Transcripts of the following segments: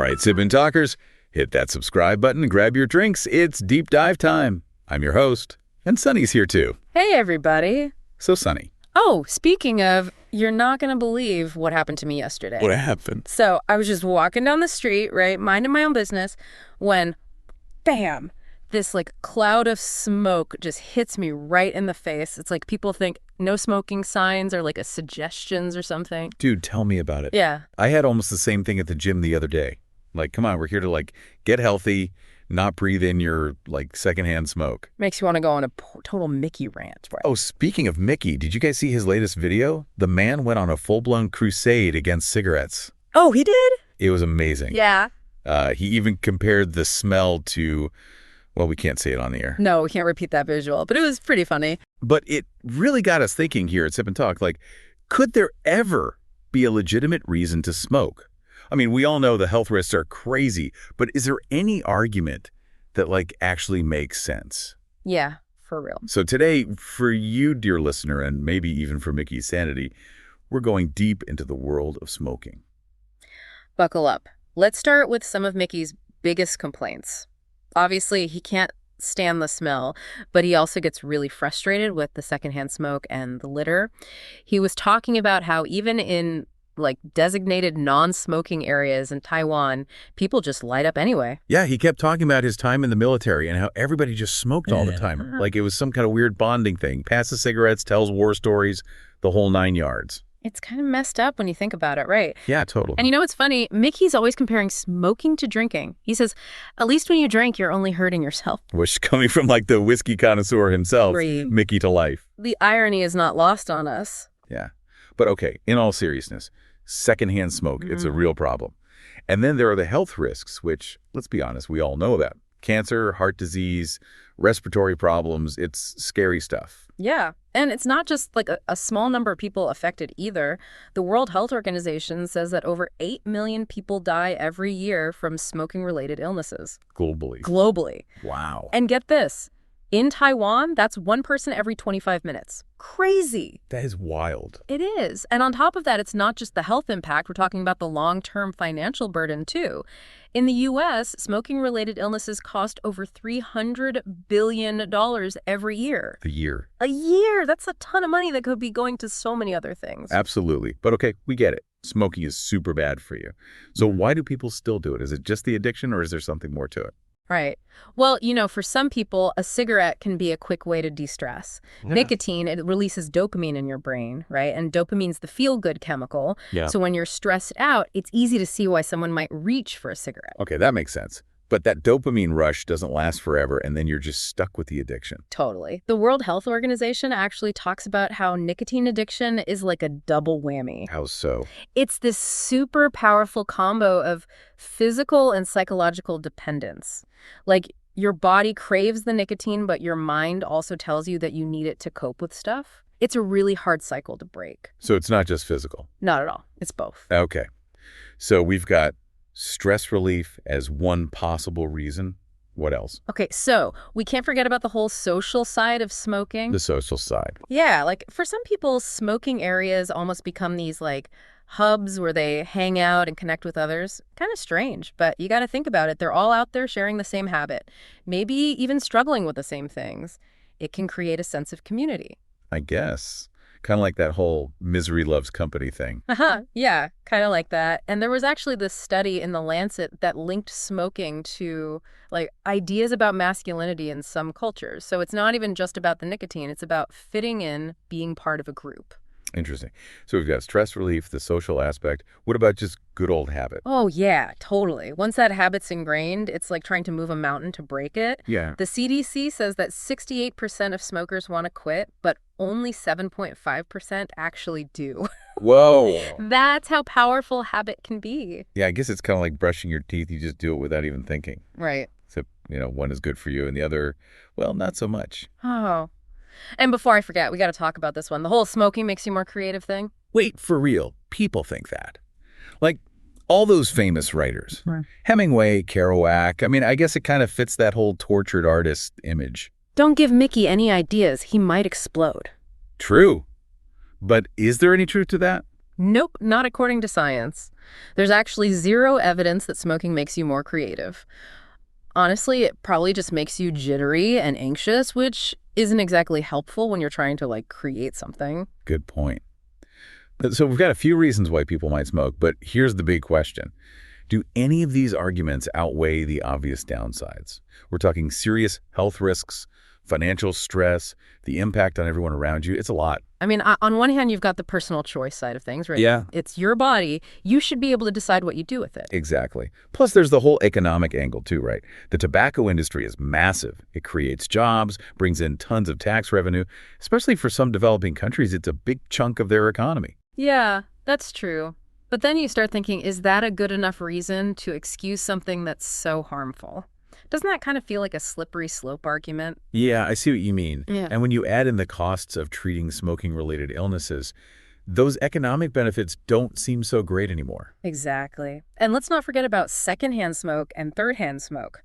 right, Sip&Talkers, hit that subscribe button and grab your drinks. It's deep dive time. I'm your host, and Sunny's here too. Hey, everybody. So, Sunny. Oh, speaking of, you're not going to believe what happened to me yesterday. What happened? So I was just walking down the street, right, minding my own business, when, bam, this like cloud of smoke just hits me right in the face. It's like people think no smoking signs are like a suggestions or something. Dude, tell me about it. Yeah. I had almost the same thing at the gym the other day. Like, come on, we're here to like get healthy, not breathe in your like secondhand smoke. Makes you want to go on a total Micky rant. Right? Oh, speaking of Micky, did you guys see his latest video? The man went on a full-blown crusade against cigarettes. Oh, he did? It was amazing. Yeah. He even compared the smell to, well, we can't say it on the air. No, we can't repeat that visual, but it was pretty funny. But it really got us thinking here at Sip and Talk, like, could there ever be a legitimate reason to smoke? I mean, we all know the health risks are crazy, but is there any argument that, like, actually makes sense? Yeah, for real. So today, for you, dear listener, and maybe even for Micky's sanity, we're going deep into the world of smoking. Buckle up. Let's start with some of Micky's biggest complaints. Obviously, he can't stand the smell, but he also gets really frustrated with the secondhand smoke and the litter. He was talking about how even in like designated non-smoking areas in Taiwan, people just light up anyway. Yeah, he kept talking about his time in the military and how everybody just smoked all the time. Like it was some kind of weird bonding thing. Passes cigarettes, tells war stories, the whole 9 yards. It's kind of messed up when you think about it, right? Yeah, totally. And you know what's funny? Micky's always comparing smoking to drinking. He says, at least when you drink, you're only hurting yourself. Which coming from like the whiskey connoisseur himself, Mickytolife. The irony is not lost on us. Yeah. But okay, in all seriousness, secondhand smoke, it's a real problem. And then there are the health risks, which, let's be honest, we all know about. Cancer, heart disease, respiratory problems, it's scary stuff. Yeah, and it's not just like a small number of people affected either. The World Health Organization says that over 8 million people die every year from smoking-related illnesses. Globally. Globally. Wow. And get this. In Taiwan, that's one person every 25 minutes. Crazy. That is wild. It is. And on top of that, it's not just the health impact. We're talking about the long-term financial burden, too. In the U.S., smoking-related illnesses cost over $300 billion every year. A year. A year! That's a ton of money that could be going to so many other things. Absolutely. But okay, we get it. Smoking is super bad for you. So why do people still do it? Is it just the addiction or is there something more to it? Right. Well, you know, for some people, a cigarette can be a quick way to de-stress. Yeah. Nicotine, it releases dopamine in your brain, right? And dopamine's the feel-good chemical. Yeah. So when you're stressed out, it's easy to see why someone might reach for a cigarette. Okay, that makes sense. But that dopamine rush doesn't last forever, and then you're just stuck with the addiction. Totally. The World Health Organization actually talks about how nicotine addiction is like a double whammy. How so? It's this super powerful combo of physical and psychological dependence. Like, your body craves the nicotine, but your mind also tells you that you need it to cope with stuff. It's a really hard cycle to break. So it's not just physical? Not at all. It's both. Okay. So we've got stress relief as one possible reason. What else? Okay, so we can't forget about the whole social side of smoking. The social side. Yeah, like for some people, smoking areas almost become these like hubs where they hang out and connect with others. Kind of strange, but you got to think about it. They're all out there sharing the same habit, maybe even struggling with the same things. It can create a sense of community. I guess. Kind of like that whole misery loves company thing. Yeah, kind of like that. And there was actually this study in The Lancet that linked smoking to like ideas about masculinity in some cultures. So it's not even just about the nicotine. It's about fitting in, being part of a group. Interesting. So we've got stress relief, the social aspect. What about just good old habit? Oh, yeah, totally. Once that habit's ingrained, it's like trying to move a mountain to break it. Yeah. The CDC says that 68% of smokers want to quit, but only 7.5% actually do. Whoa. That's how powerful habit can be. Yeah, I guess it's kind of like brushing your teeth. You just do it without even thinking. Right. Except, you know, one is good for you and the other, well, not so much. Oh. And before I forget, we got to talk about this one. The whole smoking makes you more creative thing. Wait, for real. People think that. Like all those famous writers. Right. Hemingway, Kerouac. I mean, I guess it kind of fits that whole tortured artist image. Don't give Micky any ideas. He might explode. True. But is there any truth to that? Nope, not according to science. There's actually zero evidence that smoking makes you more creative. Honestly, it probably just makes you jittery and anxious, which isn't exactly helpful when you're trying to, like, create something. Good point. So we've got a few reasons why people might smoke, but here's the big question. Do any of these arguments outweigh the obvious downsides? We're talking serious health risks, financial stress, the impact on everyone around you. It's a lot. I mean, on one hand, you've got the personal choice side of things, right? Yeah. It's your body. You should be able to decide what you do with it. Exactly. Plus, there's the whole economic angle too, right? The tobacco industry is massive. It creates jobs, brings in tons of tax revenue. Especially for some developing countries, it's a big chunk of their economy. Yeah, that's true. But then you start thinking, is that a good enough reason to excuse something that's so harmful? Doesn't that kind of feel like a slippery slope argument? Yeah, I see what you mean. Yeah. And when you add in the costs of treating smoking-related illnesses, those economic benefits don't seem so great anymore. Exactly. And let's not forget about secondhand smoke and thirdhand smoke.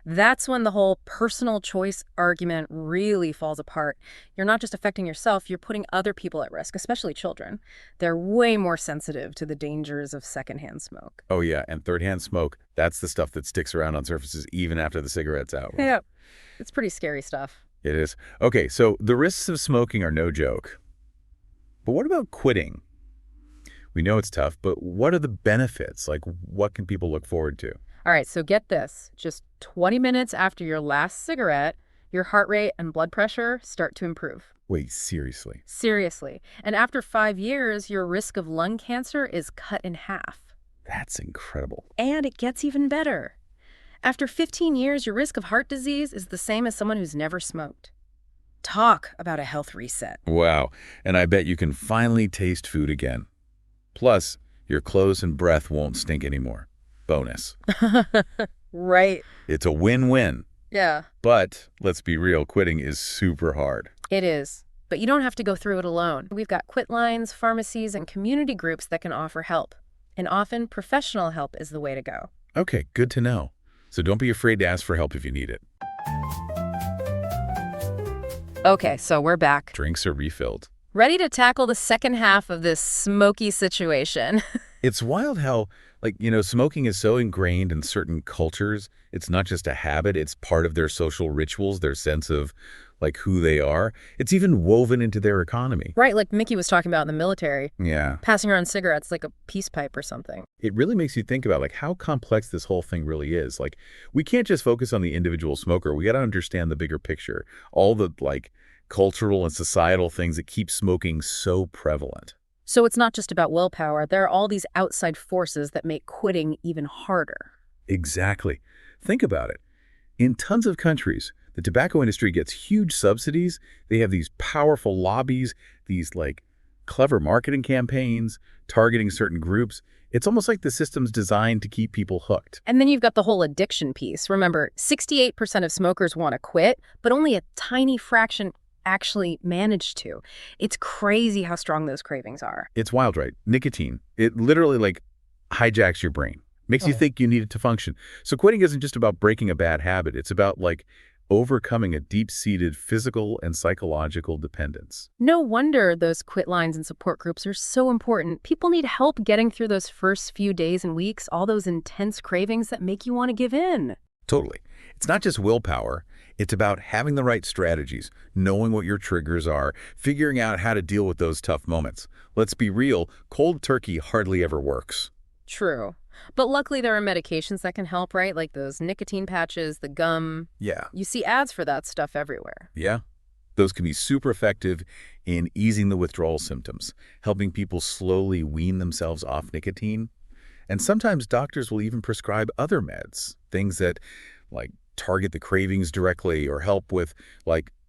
That's when the whole personal choice argument really falls apart. You're not just affecting yourself, you're putting other people at risk, especially children. They're way more sensitive to the dangers of secondhand smoke. Oh yeah, and thirdhand smoke, that's the stuff that sticks around on surfaces even after the cigarette's out. Right? Yeah, it's pretty scary stuff. It is. Okay, so the risks of smoking are no joke. But what about quitting? We know it's tough, but what are the benefits? Like, what can people look forward to? All right, so get this. Just 20 minutes after your last cigarette, your heart rate and blood pressure start to improve. Wait, seriously? Seriously. And after 5 years, your risk of lung cancer is cut in half. That's incredible. And it gets even better. After 15 years, your risk of heart disease is the same as someone who's never smoked. Talk about a health reset. Wow, and I bet you can finally taste food again. Plus, your clothes and breath won't stink anymore. Bonus. Right. It's a win-win. Yeah. But let's be real, quitting is super hard. It is. But you don't have to go through it alone. We've got quit lines, pharmacies, and community groups that can offer help. And often, professional help is the way to go. Okay, good to know. So don't be afraid to ask for help if you need it. Okay, so we're back. Drinks are refilled. Ready to tackle the second half of this smoky situation. It's wild how, smoking is so ingrained in certain cultures. It's not just a habit. It's part of their social rituals, their sense of, who they are. It's even woven into their economy. Right, like Micky was talking about in the military. Yeah. Passing around cigarettes like a peace pipe or something. It really makes you think about, how complex this whole thing really is. We can't just focus on the individual smoker. We got to understand the bigger picture. All the, cultural and societal things that keep smoking so prevalent. So it's not just about willpower. There are all these outside forces that make quitting even harder. Exactly. Think about it. In tons of countries, the tobacco industry gets huge subsidies. They have these powerful lobbies, these clever marketing campaigns targeting certain groups. It's almost like the system's designed to keep people hooked. And then you've got the whole addiction piece. Remember, 68% of smokers want to quit, but only a tiny fraction actually manage to. It's crazy how strong those cravings are. It's wild, right? Nicotine, it literally hijacks your brain, makes you think you need it to function. So quitting isn't just about breaking a bad habit. It's about overcoming a deep-seated physical and psychological dependence. No wonder those quit lines and support groups are so important. People need help getting through those first few days and weeks, all those intense cravings that make you want to give in. Totally. It's not just willpower. It's about having the right strategies, knowing what your triggers are, figuring out how to deal with those tough moments. Let's be real, cold turkey hardly ever works. True. But luckily there are medications that can help, right? Like those nicotine patches, the gum. Yeah. You see ads for that stuff everywhere. Yeah. Those can be super effective in easing the withdrawal symptoms, helping people slowly wean themselves off nicotine. And sometimes doctors will even prescribe other meds, things that target the cravings directly or help with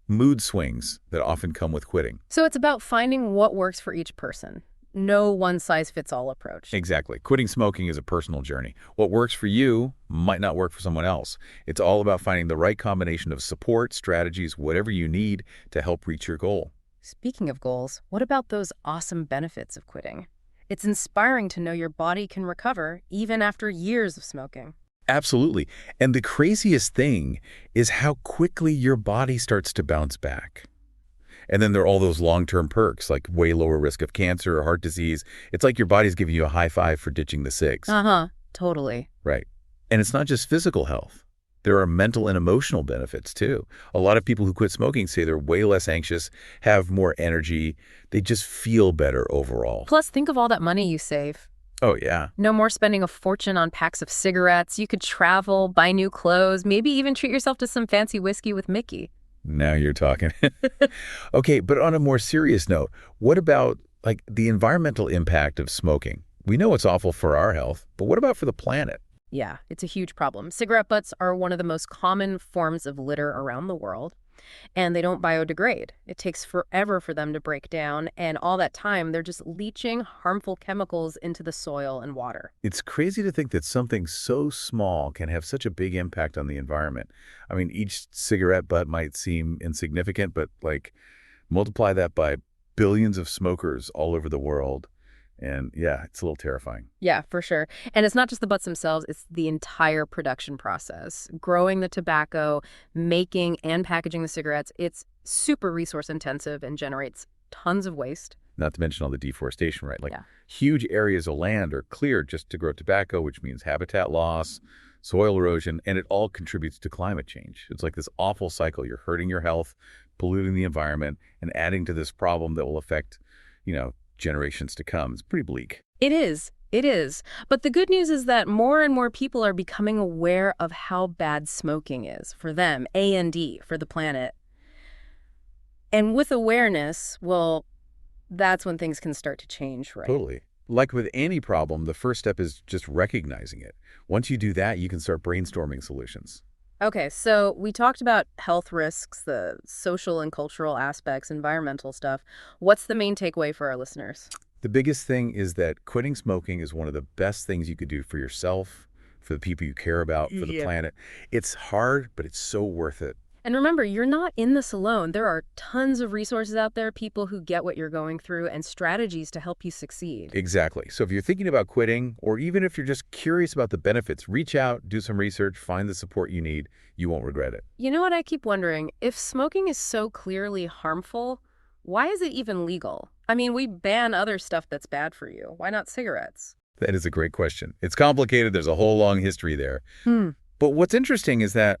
mood swings that often come with quitting. So it's about finding what works for each person. No one-size-fits-all approach. Exactly. Quitting smoking is a personal journey. What works for you might not work for someone else. It's all about finding the right combination of support, strategies, whatever you need to help reach your goal. Speaking of goals, what about those awesome benefits of quitting? It's inspiring to know your body can recover even after years of smoking. Absolutely. And the craziest thing is how quickly your body starts to bounce back. And then there are all those long-term perks, like way lower risk of cancer or heart disease. It's like your body's giving you a high five for ditching the cigs. Totally. Right. And it's not just physical health. There are mental and emotional benefits, too. A lot of people who quit smoking say they're way less anxious, have more energy. They just feel better overall. Plus, think of all that money you save. Oh, yeah. No more spending a fortune on packs of cigarettes. You could travel, buy new clothes, maybe even treat yourself to some fancy whiskey with Micky. Now you're talking. Okay, but on a more serious note, what about like the environmental impact of smoking? We know it's awful for our health, but what about for the planet? Yeah, it's a huge problem. Cigarette butts are one of the most common forms of litter around the world, and they don't biodegrade. It takes forever for them to break down, and all that time, they're just leaching harmful chemicals into the soil and water. It's crazy to think that something so small can have such a big impact on the environment. I mean, each cigarette butt might seem insignificant, but like multiply that by billions of smokers all over the world. And yeah, it's a little terrifying. Yeah, for sure. And it's not just the butts themselves, it's the entire production process. Growing the tobacco, making and packaging the cigarettes, it's super resource intensive and generates tons of waste. Not to mention all the deforestation, right? Like huge areas of land are cleared just to grow tobacco, which means habitat loss, soil erosion, and it all contributes to climate change. It's like this awful cycle. You're hurting your health, polluting the environment, and adding to this problem that will affect, generations to come. It's pretty bleak. It is. It is. But the good news is that more and more people are becoming aware of how bad smoking is for them, A&D, for the planet. And with awareness, well, that's when things can start to change, right? Totally. Like with any problem, the first step is just recognizing it. Once you do that, you can start brainstorming solutions. Okay, so we talked about health risks, the social and cultural aspects, environmental stuff. What's the main takeaway for our listeners? The biggest thing is that quitting smoking is one of the best things you could do for yourself, for the people you care about, for the planet. It's hard, but it's so worth it. And remember, you're not in this alone. There are tons of resources out there, people who get what you're going through, and strategies to help you succeed. Exactly. So if you're thinking about quitting, or even if you're just curious about the benefits, reach out, do some research, find the support you need. You won't regret it. You know what I keep wondering? If smoking is so clearly harmful, why is it even legal? I mean, we ban other stuff that's bad for you. Why not cigarettes? That is a great question. It's complicated. There's a whole long history there. But what's interesting is that,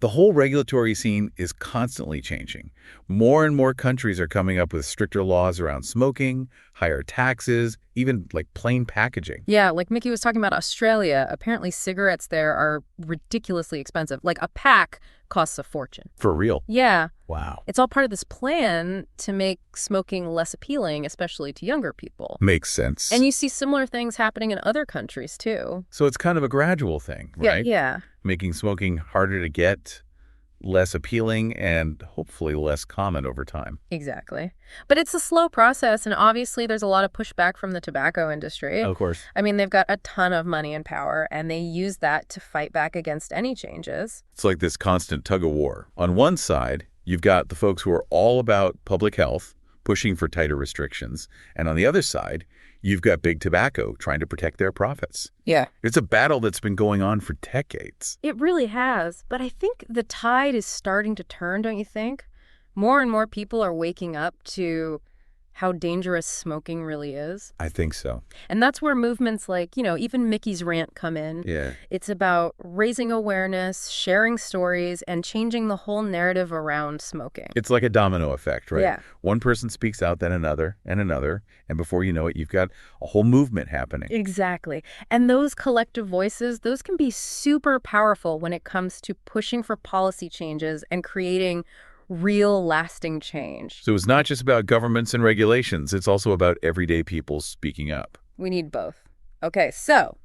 the whole regulatory scene is constantly changing. More and more countries are coming up with stricter laws around smoking, higher taxes, even plain packaging. Yeah, like Micky was talking about Australia. Apparently cigarettes there are ridiculously expensive. Like a pack costs a fortune. For real? Yeah. Wow. It's all part of this plan to make smoking less appealing, especially to younger people. Makes sense. And you see similar things happening in other countries, too. So it's kind of a gradual thing, right? Yeah. Making smoking harder to get, less appealing, and hopefully less common over time. Exactly. But it's a slow process, and obviously there's a lot of pushback from the tobacco industry. Of course. I mean, they've got a ton of money and power, and they use that to fight back against any changes. It's like this constant tug of war. On one side, you've got the folks who are all about public health, pushing for tighter restrictions. And on the other side, you've got big tobacco trying to protect their profits. Yeah. It's a battle that's been going on for decades. It really has. But I think the tide is starting to turn, don't you think? More and more people are waking up to how dangerous smoking really is. I think so. And that's where movements like, even Micky's rant come in. Yeah. It's about raising awareness, sharing stories, and changing the whole narrative around smoking. It's like a domino effect, right? Yeah. One person speaks out, then another, and another, and before you know it, you've got a whole movement happening. Exactly. And those collective voices, those can be super powerful when it comes to pushing for policy changes and creating real lasting change. So it's not just about governments and regulations. It's also about everyday people speaking up. We need both. Okay, so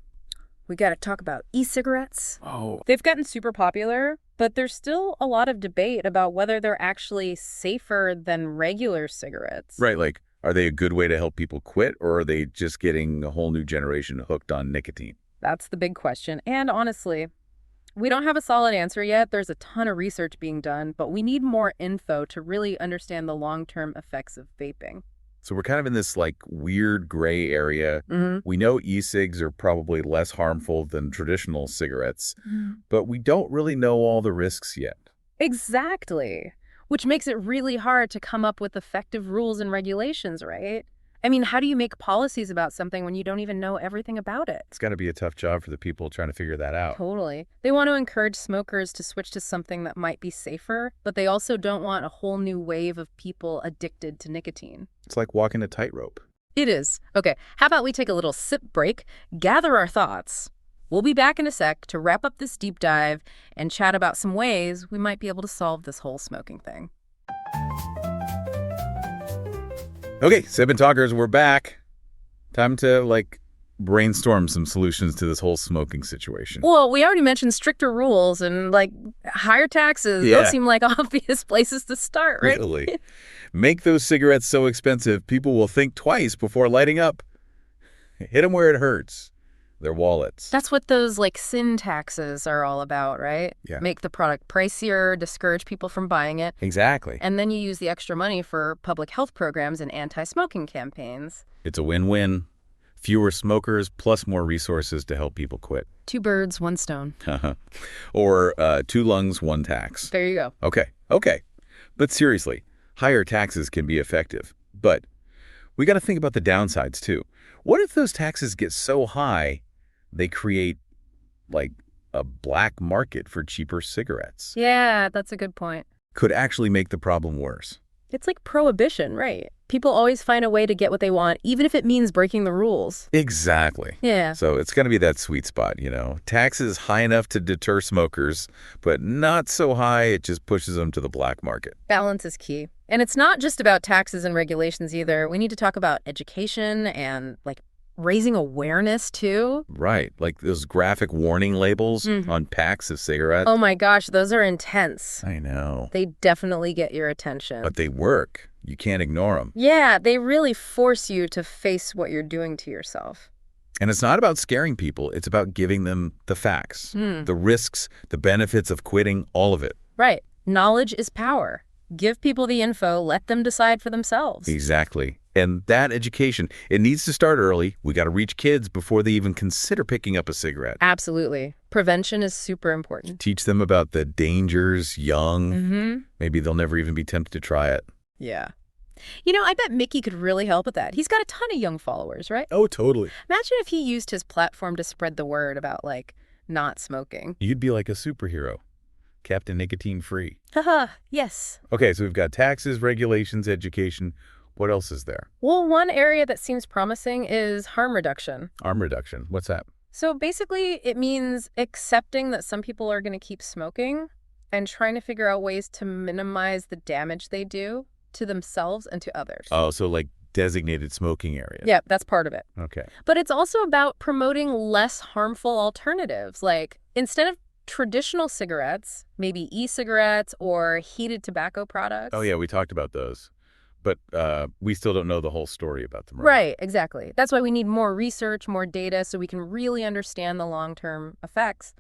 we got to talk about e-cigarettes. Oh. They've gotten super popular, but there's still a lot of debate about whether they're actually safer than regular cigarettes. Right, are they a good way to help people quit, or are they just getting a whole new generation hooked on nicotine? That's the big question. And honestly, we don't have a solid answer yet. There's a ton of research being done, but we need more info to really understand the long-term effects of vaping. So we're kind of in this weird gray area. Mm-hmm. We know e-cigs are probably less harmful than traditional cigarettes, but we don't really know all the risks yet. Exactly. Which makes it really hard to come up with effective rules and regulations, right? I mean, how do you make policies about something when you don't even know everything about it? It's got to be a tough job for the people trying to figure that out. Totally. They want to encourage smokers to switch to something that might be safer, but they also don't want a whole new wave of people addicted to nicotine. It's like walking a tightrope. It is. Okay, how about we take a little sip break, gather our thoughts. We'll be back in a sec to wrap up this deep dive and chat about some ways we might be able to solve this whole smoking thing. Okay, Sip and Talkers, we're back. Time to, brainstorm some solutions to this whole smoking situation. Well, we already mentioned stricter rules and, higher taxes. Yeah. Those seem like obvious places to start, right? Really. Make those cigarettes so expensive, people will think twice before lighting up. Hit them where it hurts. Their wallets. That's what those, sin taxes are all about, right? Yeah. Make the product pricier, discourage people from buying it. Exactly. And then you use the extra money for public health programs and anti-smoking campaigns. It's a win-win. Fewer smokers plus more resources to help people quit. 2 birds, 1 stone. Or 2 lungs, 1 tax. There you go. Okay. But seriously, higher taxes can be effective. But we got to think about the downsides, too. What if those taxes get so high they create, a black market for cheaper cigarettes? Yeah, that's a good point. Could actually make the problem worse. It's like prohibition, right? People always find a way to get what they want, even if it means breaking the rules. Exactly. Yeah. So it's going to be that sweet spot, Taxes high enough to deter smokers, but not so high it just pushes them to the black market. Balance is key. And it's not just about taxes and regulations either. We need to talk about education and, raising awareness, too. Right. Like those graphic warning labels on packs of cigarettes. Oh, my gosh. Those are intense. I know. They definitely get your attention. But they work. You can't ignore them. Yeah, they really force you to face what you're doing to yourself. And it's not about scaring people. It's about giving them the facts, the risks, the benefits of quitting, all of it. Right. Knowledge is power. Give people the info. Let them decide for themselves. Exactly. And that education, it needs to start early. We got to reach kids before they even consider picking up a cigarette. Absolutely. Prevention is super important. Teach them about the dangers young. Maybe they'll never even be tempted to try it. Yeah. I bet Micky could really help with that. He's got a ton of young followers, right? Oh, totally. Imagine if he used his platform to spread the word about, not smoking. You'd be like a superhero. Captain Nicotine Free. Haha, yes. Okay, so we've got taxes, regulations, education. What else is there? Well, one area that seems promising is harm reduction. Harm reduction. What's that? So basically, it means accepting that some people are going to keep smoking and trying to figure out ways to minimize the damage they do to themselves and to others. Oh, so designated smoking areas. Yeah, that's part of it. Okay. But it's also about promoting less harmful alternatives. Instead of traditional cigarettes, maybe e-cigarettes or heated tobacco products. Oh, yeah, we talked about those. But we still don't know the whole story about them, right? Right, exactly. That's why we need more research, more data, so we can really understand the long-term effects,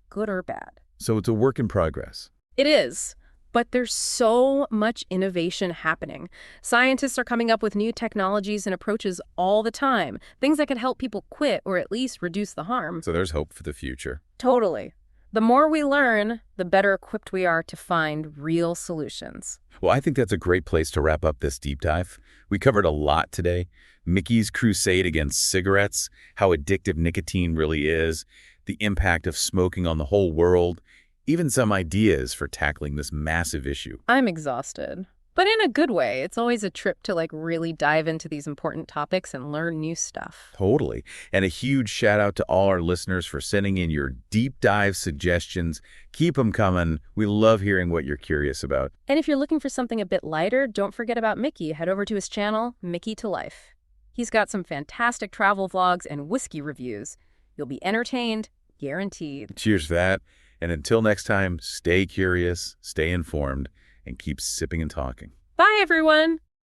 good or bad. So it's a work in progress. It is. But there's so much innovation happening. Scientists are coming up with new technologies and approaches all the time, things that could help people quit or at least reduce the harm. So there's hope for the future. Totally. The more we learn, the better equipped we are to find real solutions. Well, I think that's a great place to wrap up this deep dive. We covered a lot today. Micky's crusade against cigarettes, how addictive nicotine really is, the impact of smoking on the whole world, even some ideas for tackling this massive issue. I'm exhausted. But in a good way. It's always a trip to really dive into these important topics and learn new stuff. Totally. And a huge shout out to all our listeners for sending in your deep dive suggestions. Keep them coming. We love hearing what you're curious about. And if you're looking for something a bit lighter, don't forget about Micky. Head over to his channel, Mickyytolife. He's got some fantastic travel vlogs and whiskey reviews. You'll be entertained, guaranteed. Cheers to that. And until next time, stay curious, stay informed, and keep sipping and talking. Bye, everyone.